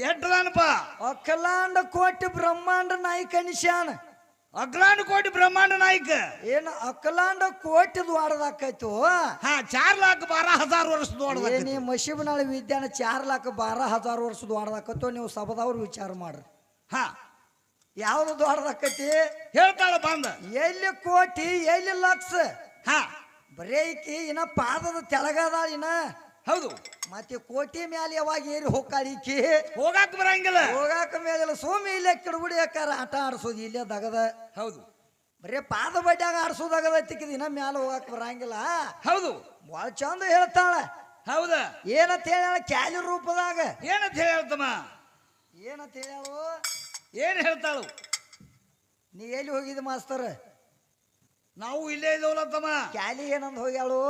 ಎಟ್ಟದಾನಪ್ಪ ಅಖಲಾಂಡ ಕೋಟಿ ಬ್ರಹ್ಮಾಂಡ ನಾಯಕ ನಿಶಾನ ಅಗ್ರಾಂಡ ಕೋಟಿ ಬ್ರಹ್ಮಾಂಡ ನಾಯಕ ಏನು ಅಖಲಾಂಡ ಕೋಟಿ ದ್ವಾಡದಾಕೈತು ಹಾ 4,12,000 ವರ್ಷ ಏನಿ ಮಶಿಬನಾಳ ವಿದ್ಯಾನ 4,12,000 ವರ್ಷ ದ್ವಾಡದಾಕೈತು ನೀವು ಸಭದವ್ರು ವಿಚಾರ ಮಾಡ್ರಿ ಹಾ ಯಾವ್ದು ದ್ವಾಡದಾಕೈತಿ ಹೇಳ್ತಾಳ ಬಂದ ಎಲ್ಲಿ ಕೋಟಿ ಎಲ್ಲಿ ಲಕ್ಷ ಹಾ ಬರೇ ಈಕಿ ಇನ್ನ ಪಾದದ ತೆಳಗದ ಇನ್ನ ಹೌದು ಮತ್ತೆ ಕೋಟಿ ಮ್ಯಾಲ ಯಾವಾಗ ಏರಿ ಹೋಗಾಳಿಕಿ ಹೋಗಾಕ ಬರಂಗಿಲ್ಲ ಹೋಗಾಕ ಮೇಲೆ ಸೋಮಿ ಇಲ್ಲೇ ಕಿಡಗುಡಿಯಾಕಾರ ಆಟ ಆಡ್ಸೋದು ಇಲ್ಲೇ ದಗದ ಹೌದು ಬರೇ ಪಾದ ಬಡ್ಡ್ಯಾಗ ಆಡ್ಸೋದಾಗದ ತಿಕ್ಕಿದ ಇನ್ನ ಮ್ಯಾಲ ಹೋಗಾಕ ಬರಂಗಿಲ್ಲ ಹೌದು ಭಾಳ ಚಂದ ಹೇಳ್ತಾಳ ಹೌದ ಏನಂತ ಹೇಳ ಕ್ಯಾಲಿ ರೂಪದಾಗ ಏನಂತ ಹೇಳ್ತಮ್ಮ ಏನಂತ ಹೇಳು ಏನ್ ಹೇಳ್ತಾಳು ನೀ ಎಲ್ಲಿ ಹೋಗಿದ ಮಾಸ್ತರ್ ನಾವು ಇಲ್ಲೇ ಇದ್ದವಲ್ಲತ್ತಮ್ಮ ಕ್ಯಾಲಿ ಏನಂದ ಹೋಗ್ಯಾಳು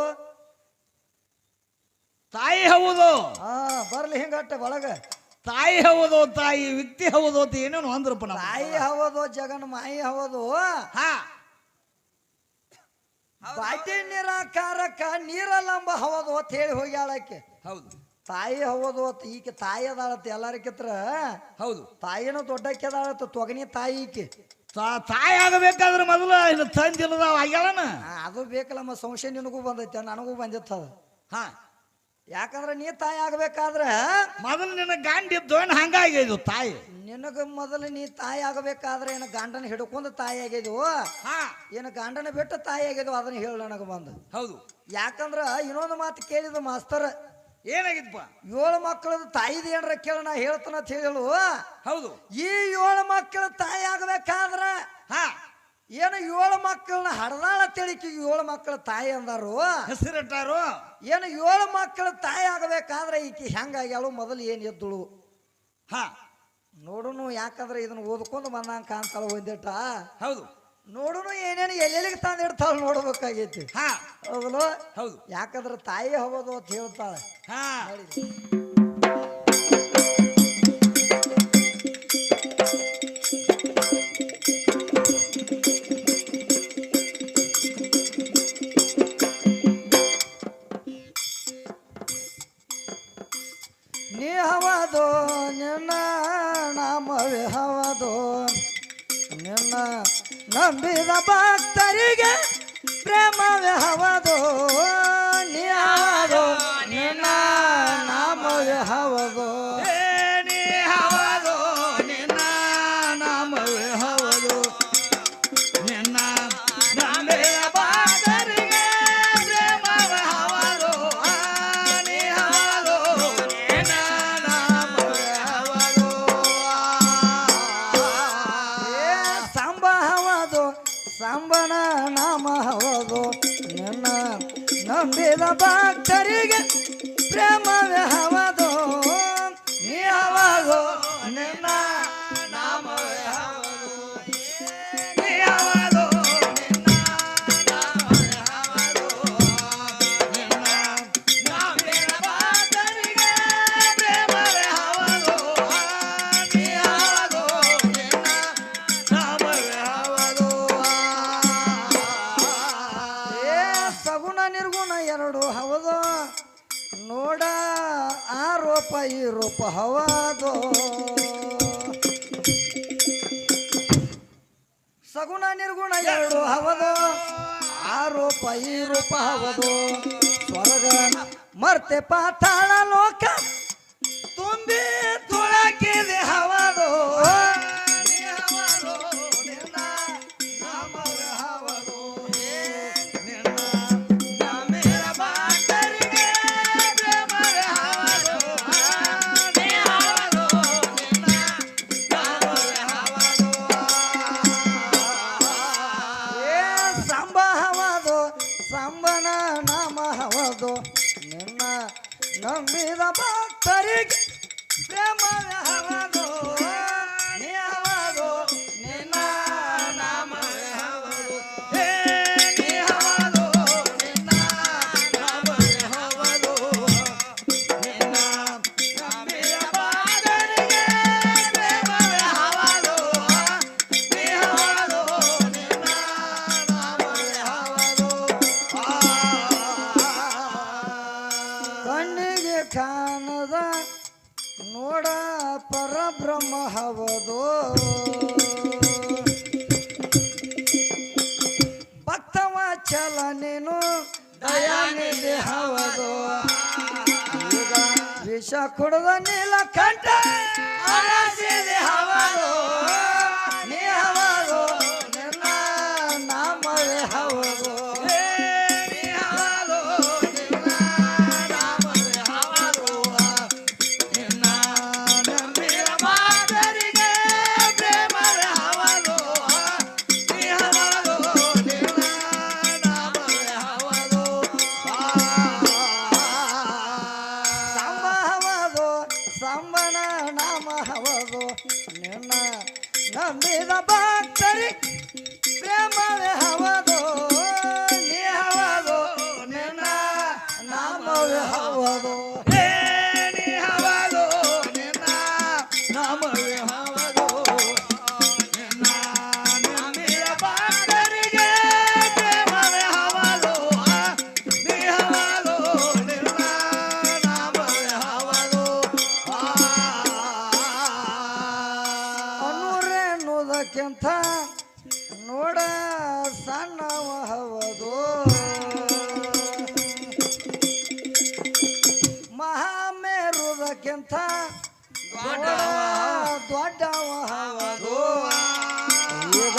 ತಾಯಿ ಹೌದು ಹಾ ಬರ್ಲಿ ಹಿಂಗಟ್ಟ ಒಳಗ ತಾಯಿ ಹೌದು ತಾಯಿ ವ್ಯಕ್ತಿ ಹೌದು ಅಂತ ಏನೇನು ಅಂದ್ರಪ್ಪ ನಾವು ತಾಯಿ ಹವದು ಜಗನ್ ಮಾಯಿ ಹವದು ಹಾ ಬಾಟಿ ನಿರಾಕಾರಕ್ಕ ನೀರಲ್ಲಂಬ ಹವದು ಅಂತ ಹೇಳಿ ಹೋಗ್ಯಾಳಕ್ಕೆ ಹೌದು ತಾಯಿ ಹವದು ಅಂತ ಈಕೆ ತಾಯಿ ಅದಾಳತ್ತ ಎಲ್ಲಾರಕ್ಕಿತ್ರ ಹೌದು ತಾಯಿನೂ ದೊಡ್ಡಕ್ಕೆ ಅದಾಳತ್ತ ತೊಗನಿ ತಾಯಿ ಈಕೆ ತಾಯಿ ಆಗಬೇಕಾದ್ರೆ ಮೊದಲು ಇನ್ನು ತಂದಿಲ್ಲದಾವ ಆಗ್ಯಾಳನ ಅದು ಬೇಕಲ್ಲಮ್ಮ ಸಂಶಯ ನಿನಗೂ ಬಂದೈತೆ ನನಗೂ ಬಂದಿತ್ತು ಅದು ಹಾ ಯಾಕಂದ್ರೆ ನೀ ತಾಯಿ ಆಗ್ಬೇಕಾದ್ರೆ ಮೊದಲು ನಿನ್ನ ಗಾಂಡಿದ್ದು ಏನು ಹಂಗಾಗಿದ್ದು ತಾಯಿ ನಿನಗ ಮೊದಲು ನೀ ತಾಯಿ ಆಗಬೇಕಾದ್ರೆ ಏನು ಗಂಡನ ಹಿಡ್ಕೊಂಡು ತಾಯಿ ಆಗಿದ್ವು ಹಾ ಏನು ಗಂಡನ ಬಿಟ್ಟು ತಾಯಿ ಆಗಿದ್ವು ಅದನ್ನ ಹೇಳು ನನಗೆ ಬಂದು ಹೌದು ಯಾಕಂದ್ರ ಇನ್ನೊಂದು ಮಾತು ಕೇಳಿದ ಮಾಸ್ತರ್ ಏನಾಗಿತ್ತಪ್ಪ 7 ಮಕ್ಕಳದ ತಾಯಿದ ಏನ್ರ ಕೇಳ ನಾ ಹೇಳ್ತಾನ ಅಂತ ಹೇಳು ಹೌದು ಈ 7 ಮಕ್ಕಳ ತಾಯಿ ಆಗಬೇಕಾದ್ರ ಹಾ ಏನು 7 ಮಕ್ಕಳನ್ನ ಹಡದಾಳ ತಿಳಿಕಿ 7 ಮಕ್ಕಳ ತಾಯಿ ಅಂದಾರು ಹೆಸರಿಟ್ಟಾರು ಏನು 7 ಮಕ್ಕಳ ತಾಯಿ ಆಗಬೇಕಾದ್ರೆ ಈಕಿ ಹೆಂಗಾಗ್ಯಾಳು ಮೊದಲು ಏನ್ ಎದ್ದಳು ಹಾ ನೋಡುನು ಯಾಕಂದ್ರೆ ಇದನ್ನ ಓದ್ಕೊಂಡು ಬಂದಂಗ ಕಾಣ್ತಾಳ ಒಂದಿಟ್ಟ ಹೌದು ನೋಡುನು ಏನೇನು ಎಲ್ಲೆಲ್ಲಿಗೆ ತಂದಿಡ್ತಾಳ ನೋಡ್ಬೇಕಾಗೈತಿ ಹಾ ಹೌದಲ್ವ ಹೌದು ಯಾಕಂದ್ರೆ ತಾಯಿ ಹೌದು ಅಂತ ಹೇಳ್ತಾಳೆ ಹಾ ನೀ ಹವದು ನಿನ್ನ ನಾಮವೇ ಹವದು ನಿನ್ನ ನಂಬಿದ ಭಕ್ತರಿಗೆ ಪ್ರೇಮವೇ ಹವದು ನೀ ಹವದು ನಿನ್ನ ನಾಮವೇ ಹವದು ನೀ ಹವದು ನಿನ್ನ ನಾಮವೇ ಹವದು ನಿನ್ನ ನಂಬಿದ ಭಕ್ತರಿಗೆ ಪ್ರೇಮವೇ ಹವದು ನೀ ಹವದು ನಿನ್ನ ನಾಮವೇ ಹವದು ಸಾಂಬ ಹವದು ಸಾಂಬನ ನಾಮ ಹವದು ನಿನ್ನ ನಂಬಿದ ಭಕ್ತರಿಗೆ ಪ್ರೇಮವೇ ಹವದು ನೀ ಹವದು ನಿನ್ನ ನಾಮವೇ ಹವದು ನೀ ಹವದು ನಿನ್ನ ನಾಮವೇ ಹವದು ನಿನ್ನ ನಂಬಿದ ಭಕ್ತರಿಗೆ ಪ್ರೇಮವೇ ಹವದು ನೀ ಹವದು ನಿನ್ನ ನಾಮವೇ ಹವದು ಸಗುಣ ನಿರ್ಗುಣ ಎರಡು ಹವದು ನೋಡ ಆ ರೂಪ ಈ ರೂಪ ಹವದು ಸಗುಣ ನಿರ್ಗುಣ ಎರಡು ಹವದು ಆ ರೂಪ ಈ ರೂಪ ಹವದು ಸ್ವರ್ಗ ಮರ್ತೆ ಪಾತಾಳ ಲೋಕ ತುಂಬಿ ತುಳಕಿದೆ ಹವದು ನೀ ಹವದು ನಿನ್ನ ನಾಮವೇ ಹವದು ನಿನ್ನ ನಂಬಿದ ಭಕ್ತರಿಗೆ ಪ್ರೇಮವೇ ಹವದು ನೀ ಹವದು ನಿನ್ನ ನಾಮವೇ ಹವದು ಸಂಬ ಹವದು ಸಂಬನ ನಾಮ ಹವದು ನಿನ್ನ ನಂಬಿದ ಭಕ್ತರಿಗೆ ಪ್ರೇಮ ಬ್ರಹ್ಮ ಹವದು ಭಕ್ತವ ಚಲ ನೀನು ದಯಾನಿಧಿ ಹವದು ಈಗ ವಿಷ ಕುಡಿದ ನೀಲಕಂಠ ಅರಸಿದೆ ಹವದು ನೀ ಹವದು ನಿನ್ನ ನಾಮವೇ ಹವದು ಸಂಬನ ನಾಮ ಹವದು ನಿನ್ನ ನಂಬಿದ ಭಕ್ತರಿ ಪ್ರೇಮವೇ ಹವದು ನೀ ಹವದು ನಿನ್ನ ನಾಮವೇ ಹವದು ಅನ್ನುವುದಕ್ಕಿಂತ ನೋಡ ಸಣ್ಣವ ಹವದು ಮಹಾಮೇರುದಕ್ಕಿಂತ ದೊಡ್ಡವ ಹವದು ಈಗ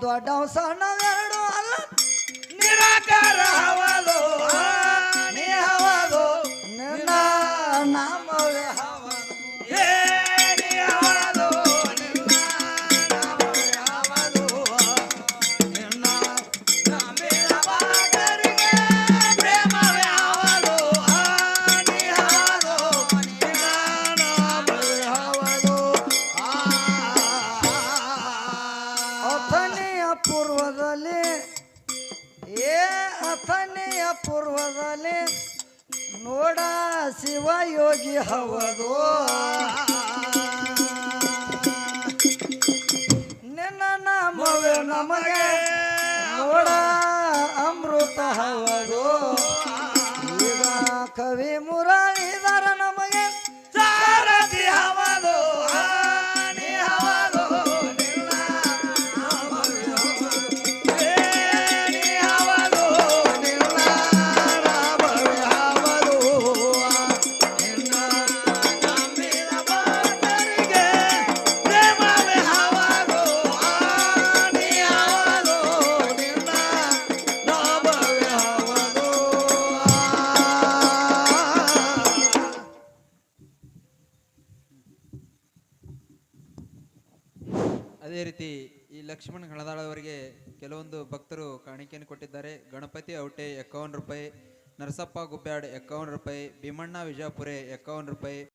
ದೊಡ್ಡವ ಸಣ್ಣವೆರಡು ಅಲ್ಲ ನಿರಾಕಾರ ಹವದು ನೀ ಹವದು ನಿನ್ನ ನಾಮವೇ ಹವದು ಅಥಣಿಯ ಪೂರ್ವದಲ್ಲಿ ಅಥಣಿಯ ಪೂರ್ವದಲ್ಲಿ ನೋಡ ಶಿವಯೋಗಿ ಹವದು ನಿನ್ನ ನಾಮವೇ ನಮಗೆ ನೋಡ ಅಮೃತ ಹವದು ಈಗ ಕವಿ ಮುರಳೀಧರ ನಮಗೆ ಸಾರಥಿ ಹವದು ನೀ ಹವದು ಅದೇ ರೀತಿ ಈ ಲಕ್ಷ್ಮಣ್ ಹಣದಾಳ್ ಅವರಿಗೆ ಕೆಲವೊಂದು ಭಕ್ತರು ಕಾಣಿಕೆಯನ್ನು ಕೊಟ್ಟಿದ್ದಾರೆ. ಗಣಪತಿ ಔಟೆ 51 ರೂಪಾಯಿ, ನರಸಪ್ಪ ಗುಬ್ಬ್ಯಾಡ್ 51 ರೂಪಾಯಿ, ಭೀಮಣ್ಣ ವಿಜಾಪುರೆ 51 ರೂಪಾಯಿ,